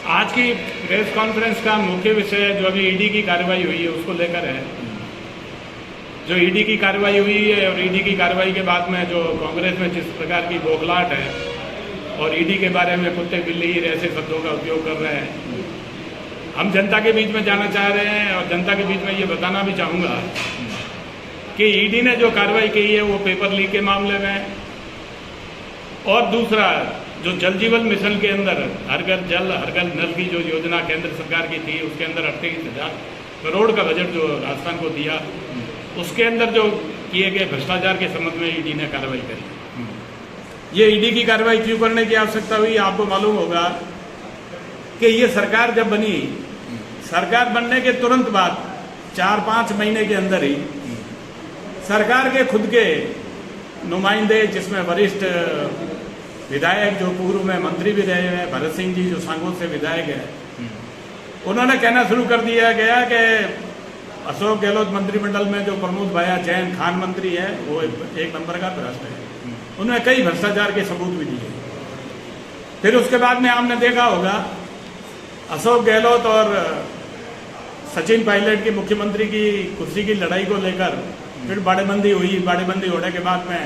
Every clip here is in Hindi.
आज की प्रेस कॉन्फ्रेंस का मुख्य विषय जो अभी ईडी की कार्रवाई हुई है उसको लेकर है। जो ईडी की कार्रवाई हुई है और ईडी की कार्रवाई के बाद में जो कांग्रेस में जिस प्रकार की बौखलाहट है और ईडी के बारे में कुत्ते बिल्ली ऐसे शब्दों का उपयोग कर रहे हैं, हम जनता के बीच में जाना चाह रहे हैं और जनता के बीच में ये बताना भी चाहूँगा कि ईडी ने जो कार्रवाई की है वो पेपर लीक के मामले में, और दूसरा जो जल जीवन मिशन के अंदर हर घर जल हर घर नल की जो योजना केंद्र सरकार की थी उसके अंदर 38,000 करोड़ का बजट जो राजस्थान को दिया, उसके अंदर जो किए गए भ्रष्टाचार के संबंध में ईडी ने कार्रवाई करी। ये ईडी की कार्रवाई क्यों करने की आवश्यकता हुई, आपको मालूम होगा कि ये सरकार जब बनी, सरकार बनने के तुरंत बाद 4-5 महीने के अंदर ही सरकार के खुद के नुमाइंदे, जिसमें वरिष्ठ विधायक जो पूर्व में मंत्री भी रहे हैं, भरत सिंह जी जो सांगोल से विधायक है, उन्होंने कहना शुरू कर दिया गया कि अशोक गहलोत मंत्रिमंडल में जो प्रमोद भाया जैन खान मंत्री है वो एक नंबर का भ्रष्ट है। उन्होंने कई भ्रष्टाचार के सबूत भी दिए। फिर उसके बाद में आपने देखा होगा अशोक गहलोत और सचिन पायलट की मुख्यमंत्री की कुर्सी की लड़ाई को लेकर फिर बाड़ेबंदी हुई। बाड़ेबंदी होने के बाद में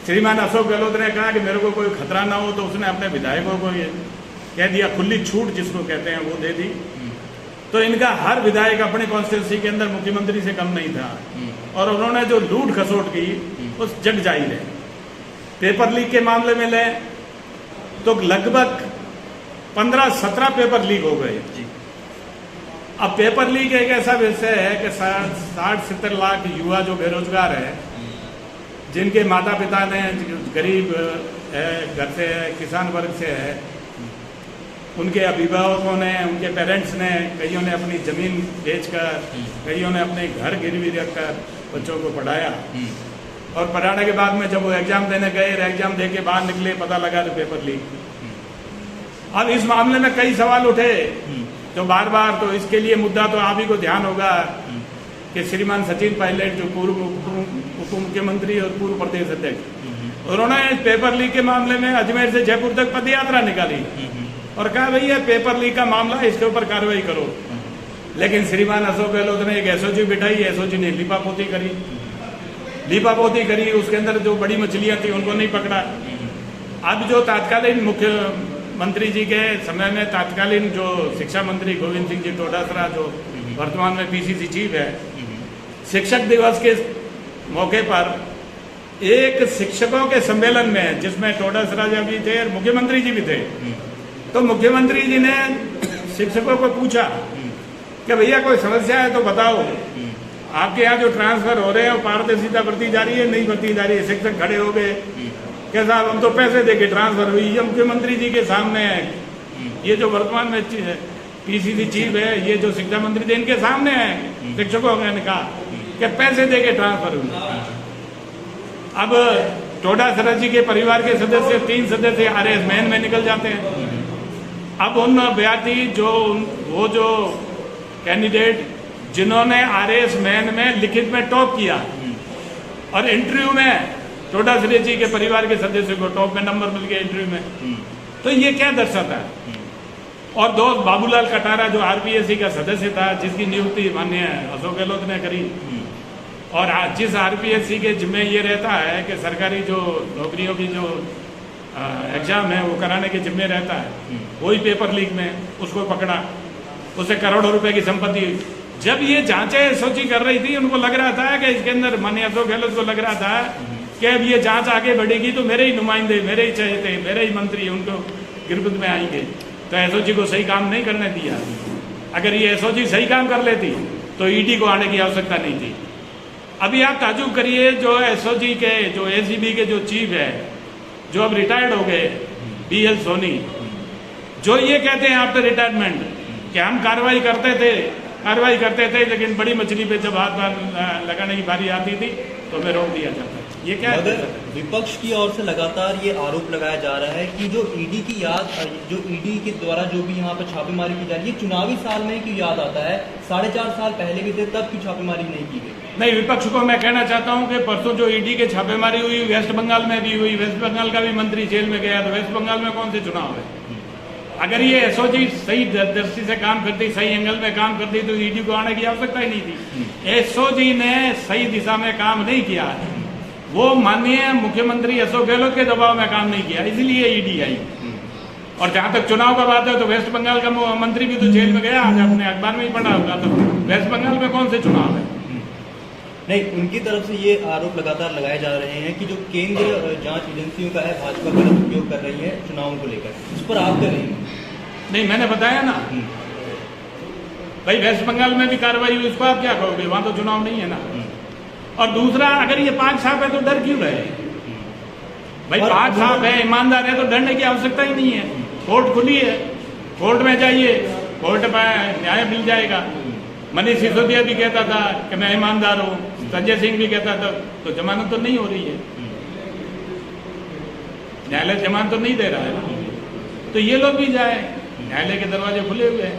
श्रीमान अशोक गहलोत ने कहा कि मेरे को कोई खतरा ना हो, तो उसने अपने विधायकों को ये कह दिया, खुली छूट जिसको कहते हैं वो दे दी। तो इनका हर विधायक अपने कॉन्स्टिट्यूंसी के अंदर मुख्यमंत्री से कम नहीं था और उन्होंने जो लूट खसोट की उस जग जाहिर है। पेपर लीक के मामले में ले तो लगभग 15-17 पेपर लीक हो गए। अब पेपर लीक एक ऐसा विषय है कि 60-70 लाख युवा जो बेरोजगार है, जिनके माता पिता ने गरीब है, घर से है, किसान वर्ग से है, उनके अभिभावकों ने, उनके पेरेंट्स ने, कईयों ने अपनी जमीन बेचकर, कईयों ने अपने घर गिरवी रखकर बच्चों को पढ़ाया, और पढ़ाने के बाद में जब वो एग्जाम देने गए, एग्जाम दे के बाहर निकले, पता लगा तो पेपर लीक। अब इस मामले में कई सवाल उठे जो बार बार, तो इसके लिए मुद्दा तो आप ही को ध्यान होगा कि श्रीमान सचिन पायलट जो पूर्व उप मुख्यमंत्री और पूर्व प्रदेश अध्यक्ष, उन्होंने पेपर लीक के मामले में अजमेर से जयपुर तक पद यात्रा निकाली और कहा भैया पेपर लीक का मामला, इसके ऊपर कार्रवाई करो। लेकिन श्रीमान अशोक गहलोत ने एक एसओजी बिठाई, एसओजी ने लिपापोती करी, उसके अंदर जो बड़ी मछलियां थी उनको नहीं पकड़ा। अब जो तत्कालीन मुख्यमंत्री जी के समय में तत्कालीन जो शिक्षा मंत्री गोविंद सिंह जी डोटासरा, जो वर्तमान में पीसीसी चीफ है, शिक्षक दिवस के मौके पर एक शिक्षकों के सम्मेलन में, जिसमें डोटासरा जी भी थे और मुख्यमंत्री जी भी थे, तो मुख्यमंत्री जी ने शिक्षकों को पूछा कि भैया कोई समस्या है तो बताओ, आपके यहाँ जो ट्रांसफर हो रहे हैं वो पारदर्शिता बढ़ती जा रही है, नहीं बढ़ती जा रही है। शिक्षक खड़े हो गए कि साहब हम तो पैसे देके ट्रांसफर हुई। ये मुख्यमंत्री जी के सामने है, ये जो वर्तमान में पीसीसी चीफ है, ये जो शिक्षा मंत्री थे, इनके सामने है। शिक्षकों ने कहा कि पैसे देके ट्रांसफर हुई। अब डोटासरा जी के परिवार के सदस्य 3 सदस्य आरएस मैन में निकल जाते हैं। अब उन अभ्यर्थी वो जो कैंडिडेट जिन्होंने आरएस मैन में लिखित में टॉप किया और इंटरव्यू में डोटासरा जी के परिवार के सदस्य को टॉप में नंबर मिल गया इंटरव्यू में, तो ये क्या दर्शाता है। और दोस्त बाबूलाल कटारा जो आरपीएससी का सदस्य था, जिसकी नियुक्ति माननीय अशोक गहलोत ने करी, और जिस आरपीएससी के जिम्मे ये रहता है कि सरकारी जो नौकरियों की जो एग्जाम है वो कराने के जिम्मे रहता है, वही पेपर लीक में उसको पकड़ा, उसे करोड़ों रुपए की संपत्ति। जब ये जांचें एसओजी कर रही थी, उनको लग रहा था कि इसके अंदर माननीय अशोक गहलोत को लग रहा था कि अब ये जांच आगे बढ़ेगी तो मेरे ही नुमाइंदे, मेरे ही चहेते, मेरे ही मंत्री उनको गिरफ्त में आएंगे। तो एसओजी को सही काम नहीं करने दिया। अगर ये एसओजी सही काम कर लेती तो ईडी को आने की आवश्यकता नहीं थी। अभी आप ताजुब करिए, जो एसओजी के, जो एसीबी के जो चीफ है, जो अब रिटायर्ड हो गए, बीएल सोनी, जो ये कहते हैं आफ्टर रिटायरमेंट कि हम कार्रवाई करते थे, लेकिन बड़ी मछली पे जब हाथ लगाने की बारी आती थी तो हमें रोक दिया जाता है। ये क्या है? मगर विपक्ष की ओर से लगातार ये आरोप लगाया जा रहा है कि जो ईडी की याद, जो ईडी के द्वारा जो भी यहाँ पर छापेमारी की जा रही है, चुनावी साल में क्यों याद आता है? 4.5 साल पहले भी थे, तब क्यों छापेमारी नहीं की गई? नहीं, विपक्ष को मैं कहना चाहता हूँ कि परसों जो ईडी के छापेमारी हुई, वेस्ट बंगाल में भी हुई, वेस्ट बंगाल का भी मंत्री जेल में गया, तो वेस्ट बंगाल में कौन से चुनाव है? अगर ये एसओजी सही दृष्टि से काम करती, सही एंगल में काम करती, तो ईडी को आने की आवश्यकता ही नहीं थी। एसओजी ने सही दिशा में काम नहीं किया है, वो माननीय मुख्यमंत्री अशोक गहलोत के दबाव में काम नहीं किया, इसलिए ईडी आई। और जहां तक चुनाव का बात है तो वेस्ट बंगाल का मंत्री भी तो जेल में गया, आज आपने अखबार में ही पढ़ा होगा। तो वेस्ट बंगाल में कौन से चुनाव है? नहीं, उनकी तरफ से ये आरोप लगातार लगाए जा रहे हैं कि जो केंद्र जांच एजेंसियों का है भाजपा गलत उपयोग कर रही है चुनावों को लेकर, इस पर आप क्या कहेंगे? नहीं, मैंने बताया ना भाई, वेस्ट बंगाल में भी कार्रवाई हुई, इसको आप क्या कहोगे? वहां तो चुनाव नहीं है ना। और दूसरा, अगर ये 5 साहब है तो डर क्यों रहे भाई? 5 साहब है, ईमानदार है, तो डरने की आवश्यकता ही नहीं है। कोर्ट खुली है, कोर्ट में जाइए, कोर्ट में न्याय मिल जाएगा। मनीष सिसोदिया भी कहता था कि मैं ईमानदार हूं, संजय सिंह भी कहता था, तो जमानत तो नहीं हो रही है, न्यायालय जमानत तो नहीं दे रहा है ना। तो ये लोग भी जाए, न्यायालय के दरवाजे खुले हुए हैं।